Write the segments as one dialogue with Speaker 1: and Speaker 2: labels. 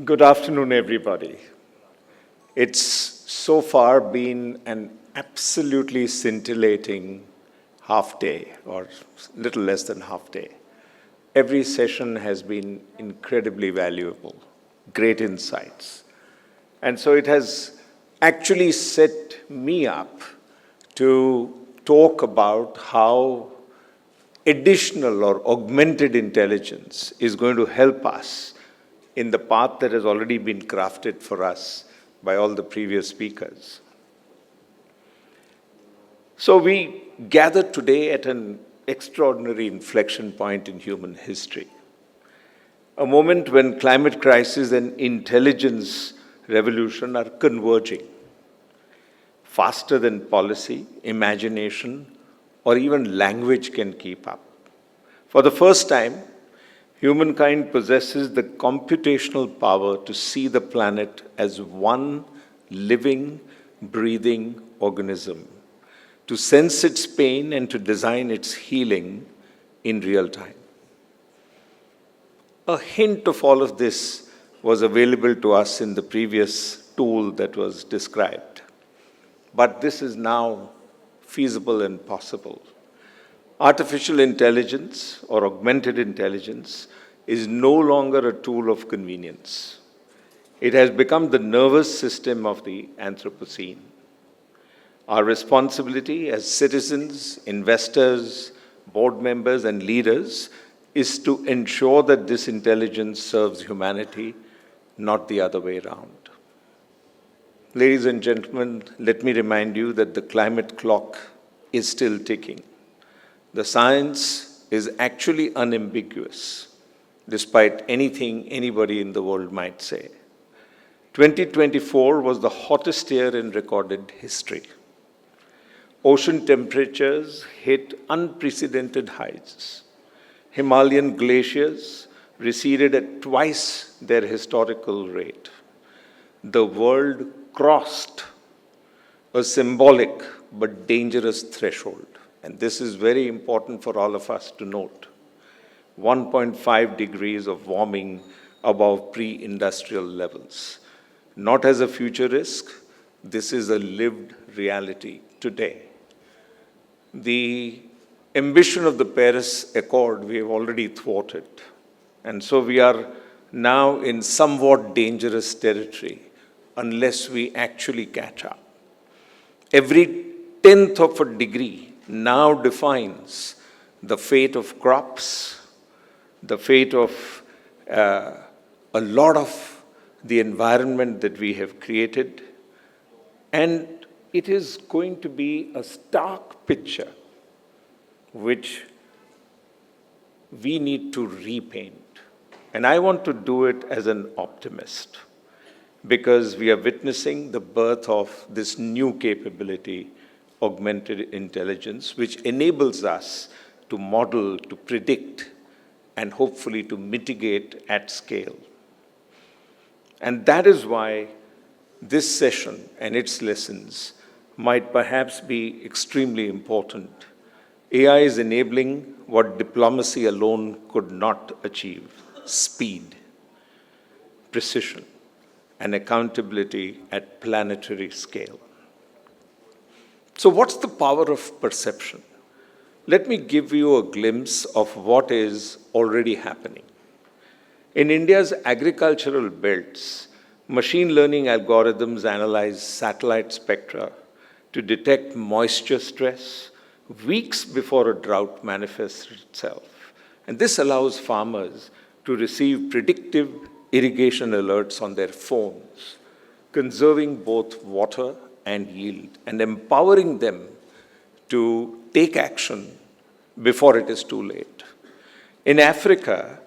Speaker 1: Good afternoon, everybody. It's so far been an absolutely scintillating half day, or little less than half day. Every session has been incredibly valuable, great insights. And so it has actually set me up to talk about how additional or augmented intelligence is going to help us in the path that has already been crafted for us by all the previous speakers. So we gather today at an extraordinary inflection point in human history, a moment when climate crisis and intelligence revolution are converging faster than policy, imagination, or even language can keep up. For the first time, humankind possesses the computational power to see the planet as one living, breathing organism, to sense its pain and to design its healing in real time. A hint of all of this was available to us in the previous tool that was described. But this is now feasible and possible. Artificial intelligence or augmented intelligence is no longer a tool of convenience. It has become the nervous system of the Anthropocene. Our responsibility as citizens, investors, board members, and leaders is to ensure that this intelligence serves humanity, not the other way around. Ladies and gentlemen, let me remind you that the climate clock is still ticking. The science is actually unambiguous, despite anything anybody in the world might say. 2024 was the hottest year in recorded history. Ocean temperatures hit unprecedented heights. Himalayan glaciers receded at twice their historical rate. The world crossed a symbolic but dangerous threshold. And this is very important for all of us to note. 1.5 degrees of warming above pre-industrial levels. Not as a future risk, this is a lived reality today. The ambition of the Paris Accord we have already thwarted. And so we are now in somewhat dangerous territory unless we actually catch up. Every tenth of a degree now defines the fate of crops, the fate of a lot of the environment that we have created, and it is going to be a stark picture which we need to repaint. And I want to do it as an optimist because we are witnessing the birth of this new capability, augmented intelligence, which enables us to model, to predict, and hopefully to mitigate at scale. And that is why this session and its lessons might perhaps be extremely important. AI is enabling what diplomacy alone could not achieve: speed, precision, and accountability at planetary scale. So what's the power of perception? Let me give you a glimpse of what is already happening. In India's agricultural belts, machine learning algorithms analyze satellite spectra to detect moisture stress weeks before a drought manifests itself. And this allows farmers to receive predictive irrigation alerts on their phones, conserving both water and yield, and empowering them to take action before it is too late. In Africa,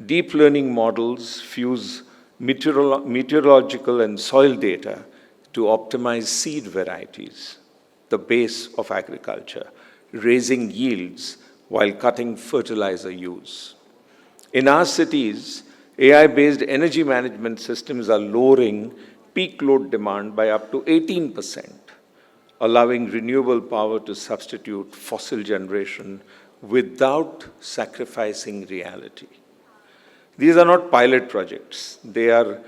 Speaker 1: deep learning models fuse meteorological and soil data to optimize seed varieties, the base of agriculture, raising yields while cutting fertilizer use. In our cities, AI-based energy management systems are lowering peak load demand by up to 18%, allowing renewable power to substitute fossil generation without sacrificing reality. These are not pilot projects. They are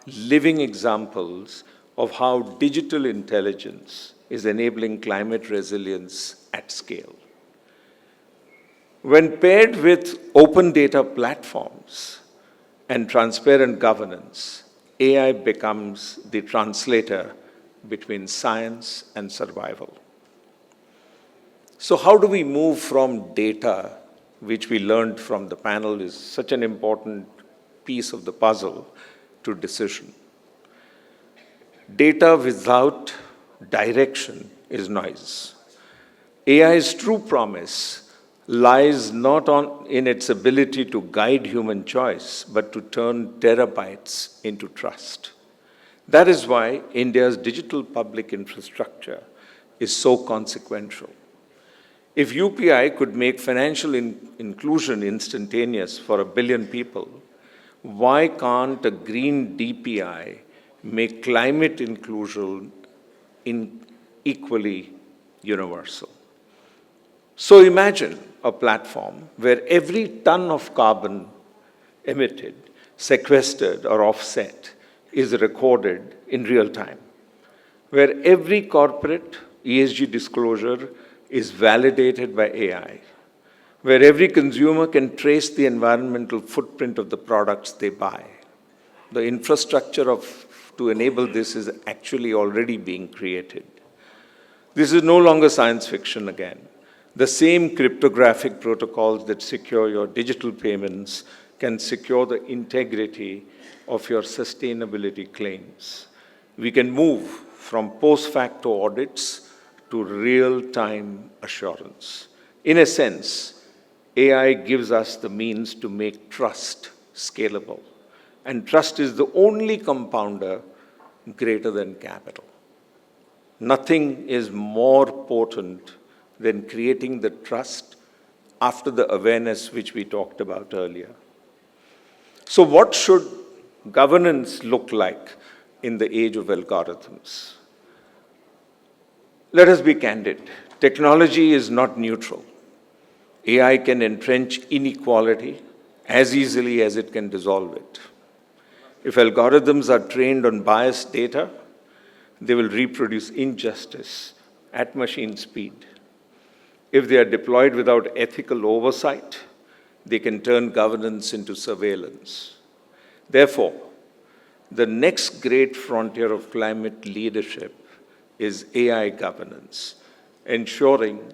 Speaker 1: living examples of how digital intelligence is enabling climate resilience at scale. When paired with open data platforms and transparent governance, AI becomes the translator between science and survival. So how do we move from data, which we learned from the panel is such an important piece of the puzzle, to decision? Data without direction is noise. AI's true promise lies not in its ability to guide human choice, but to turn terabytes into trust. That is why India's digital public infrastructure is so consequential. If UPI could make financial inclusion instantaneous for 1 billion people, why can't a green DPI make climate inclusion equally universal? So imagine a platform where every ton of carbon emitted, sequestered, or offset is recorded in real time, where every corporate ESG disclosure is validated by AI, where every consumer can trace the environmental footprint of the products they buy. The infrastructure to enable this is actually already being created. This is no longer science fiction again. The same cryptographic protocols that secure your digital payments can secure the integrity of your sustainability claims. We can move from post-facto audits to real-time assurance. In a sense, AI gives us the means to make trust scalable. And trust is the only compounder greater than capital. Nothing is more potent than creating the trust after the awareness which we talked about earlier. So what should governance look like in the age of algorithms? Let us be candid. Technology is not neutral. AI can entrench inequality as easily as it can dissolve it. If algorithms are trained on biased data, they will reproduce injustice at machine speed. If they are deployed without ethical oversight, they can turn governance into surveillance. Therefore, the next great frontier of climate leadership is AI governance, ensuring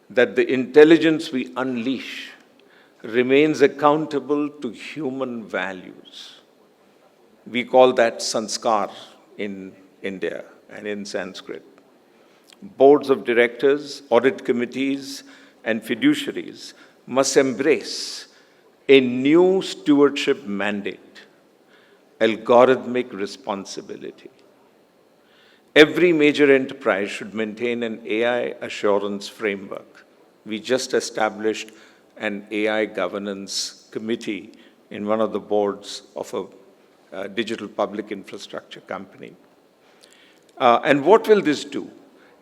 Speaker 1: that the intelligence we unleash remains accountable to human values. We call that sanskar in India and in Sanskrit. Boards of directors, audit committees, and fiduciaries must embrace a new stewardship mandate, algorithmic responsibility. Every major enterprise should maintain an AI assurance framework. We just established an AI governance committee in one of the boards of a digital public infrastructure company. And what will this do?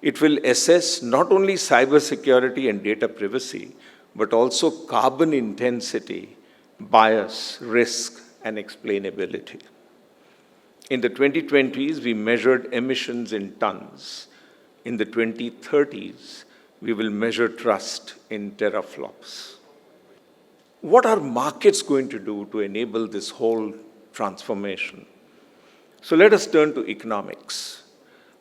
Speaker 1: It will assess not only cybersecurity and data privacy, but also carbon intensity, bias, risk, and explainability. In the 2020s, we measured emissions in tons. In the 2030s, we will measure trust in teraflops. What are markets going to do to enable this whole transformation? So let us turn to economics.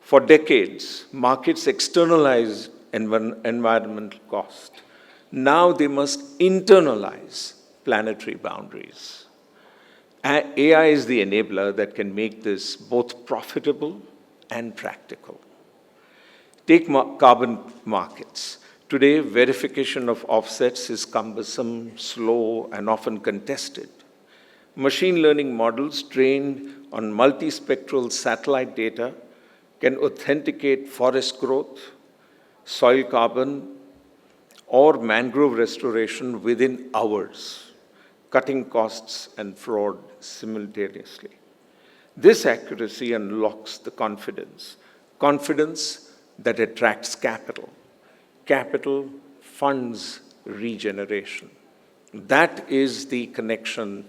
Speaker 1: For decades, markets externalized environmental cost. Now they must internalize planetary boundaries. AI is the enabler that can make this both profitable and practical. Take carbon markets. Today, verification of offsets is cumbersome, slow, and often contested. Machine learning models trained on multispectral satellite data can authenticate forest growth, soil carbon, or mangrove restoration within hours, cutting costs and fraud simultaneously. This accuracy unlocks the confidence that attracts capital. Capital funds regeneration. That is the connection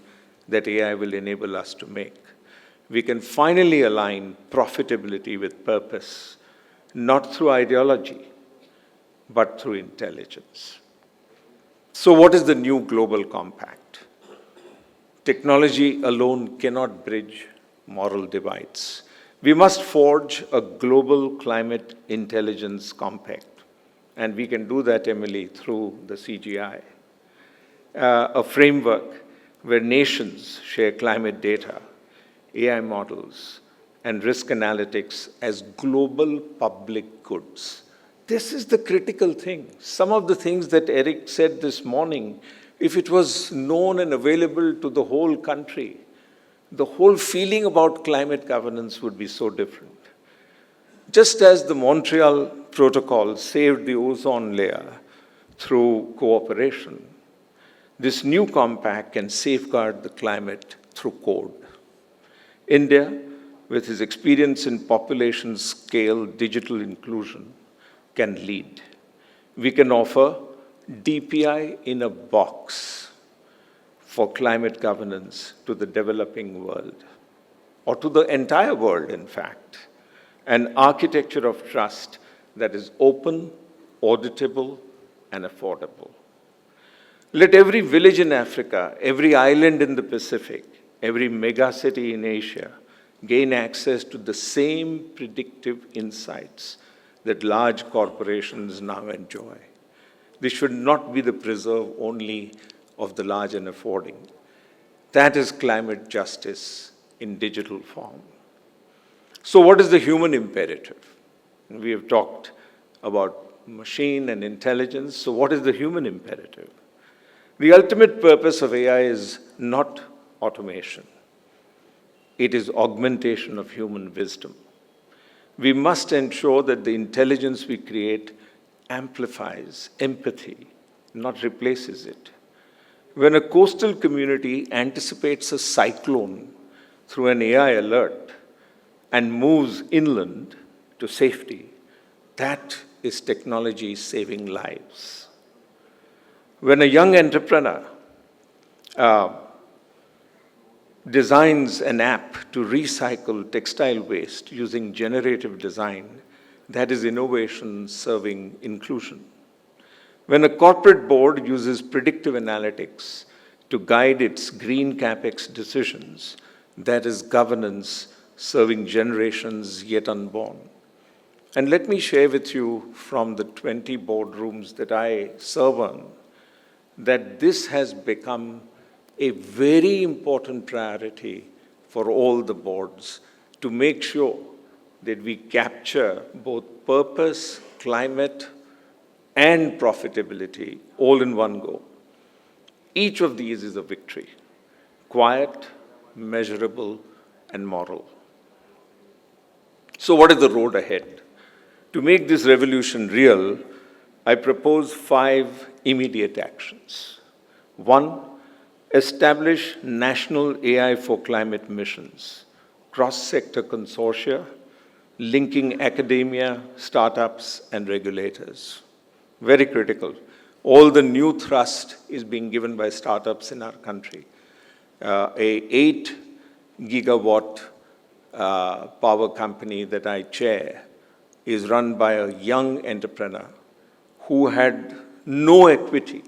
Speaker 1: that AI will enable us to make. We can finally align profitability with purpose, not through ideology, but through intelligence. So what is the new global compact? Technology alone cannot bridge moral divides. We must forge a global climate intelligence compact. And we can do that, Emily, through the CGI, a framework where nations share climate data, AI models, and risk analytics as global public goods. This is the critical thing. Some of the things that Eric said this morning, if it was known and available to the whole country, the whole feeling about climate governance would be so different. Just as the Montreal Protocol saved the ozone layer through cooperation, this new compact can safeguard the climate through code. India, with its experience in population scale digital inclusion, can lead. We can offer DPI in a box for climate governance to the developing world, or to the entire world, in fact. An architecture of trust that is open, auditable, and affordable. Let every village in Africa, every island in the Pacific, every megacity in Asia gain access to the same predictive insights that large corporations now enjoy. This should not be the preserve only of the large and affording. That is climate justice in digital form. So what is the human imperative? We have talked about machine and intelligence. So what is the human imperative? The ultimate purpose of AI is not automation. It is augmentation of human wisdom. We must ensure that the intelligence we create amplifies empathy, not replaces it. When a coastal community anticipates a cyclone through an AI alert and moves inland to safety, that is technology saving lives. When a young entrepreneur designs an app to recycle textile waste using generative design, that is innovation serving inclusion. When a corporate board uses predictive analytics to guide its green capex decisions, that is governance serving generations yet unborn. And let me share with you from the 20 boardrooms that I serve on, that this has become a very important priority for all the boards to make sure that we capture both purpose, climate, and profitability all in one go. Each of these is a victory, quiet, measurable, and moral. So what is the road ahead? To make this revolution real, I propose 5 immediate actions. 1, establish national AI for climate missions, cross-sector consortia, linking academia, startups, and regulators. Very critical. All the new thrust is being given by startups in our country. A 8 gigawatt power company that I chair is run by a young entrepreneur who had no equity.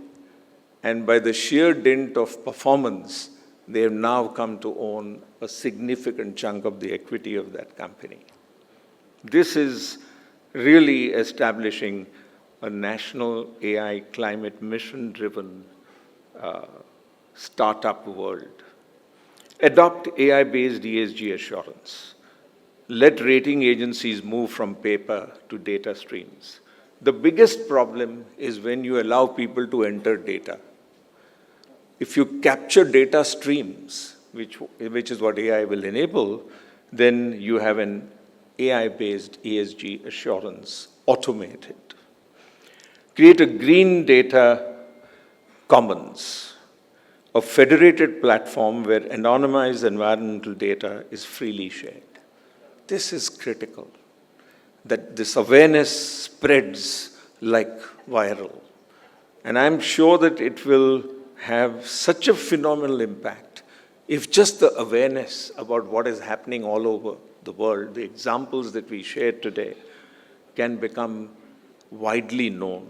Speaker 1: And by the sheer dint of performance, they have now come to own a significant chunk of the equity of that company. This is really establishing a national AI climate mission-driven startup world. Adopt AI-based ESG assurance. Let rating agencies move from paper to data streams. The biggest problem is when you allow people to enter data. If you capture data streams, which is what AI will enable, then you have an AI-based ESG assurance automated. Create a green data commons, a federated platform where anonymized environmental data is freely shared. This is critical, that this awareness spreads like viral. And I'm sure that it will have such a phenomenal impact if just the awareness about what is happening all over the world, the examples that we shared today, can become widely known.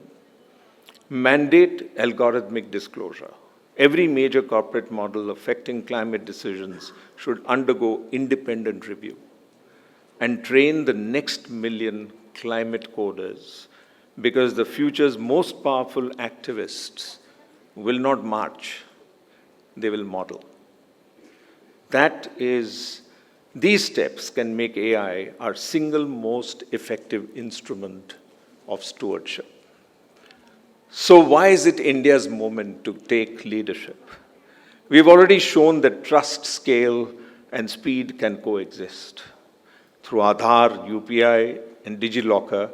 Speaker 1: Mandate algorithmic disclosure. Every major corporate model affecting climate decisions should undergo independent review and train the next million climate coders, because the future's most powerful activists will not march, they will model. These steps can make AI our single most effective instrument of stewardship. So why is it India's moment to take leadership? We've already shown that trust, scale, and speed can coexist. Through Aadhaar, UPI, and DigiLocker,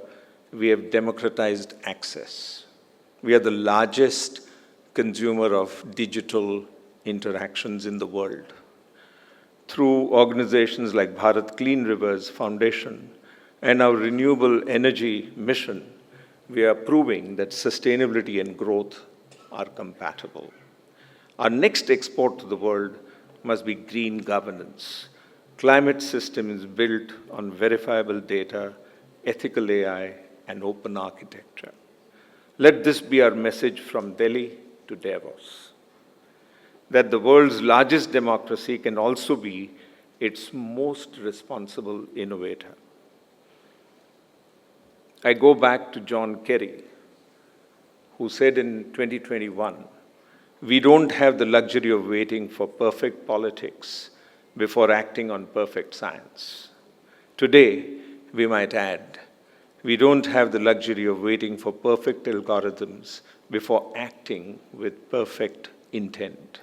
Speaker 1: we have democratized access. We are the largest consumer of digital interactions in the world. Through organizations like Bharat Clean Rivers Foundation and our renewable energy mission, we are proving that sustainability and growth are compatible. Our next export to the world must be green governance. Climate system is built on verifiable data, ethical AI, and open architecture. Let this be our message from Delhi to Davos, that the world's largest democracy can also be its most responsible innovator. I go back to John Kerry, who said in 2021, "We don't have the luxury of waiting for perfect politics before acting on perfect science." Today, we might add, we don't have the luxury of waiting for perfect algorithms before acting with perfect intent.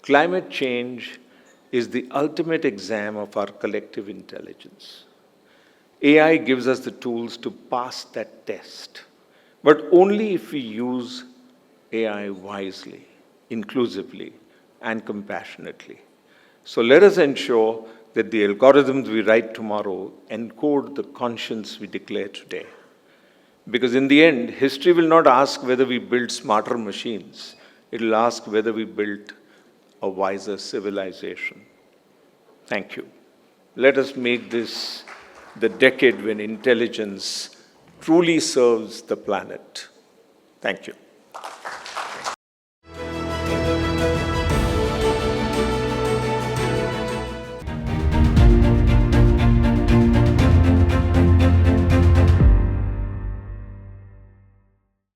Speaker 1: Climate change is the ultimate exam of our collective intelligence. AI gives us the tools to pass that test, but only if we use AI wisely, inclusively, and compassionately. So let us ensure that the algorithms we write tomorrow encode the conscience we declare today. Because in the end, history will not ask whether we built smarter machines. It will ask whether we built a wiser civilization. Thank you. Let us make this the decade when intelligence truly serves the planet. Thank you.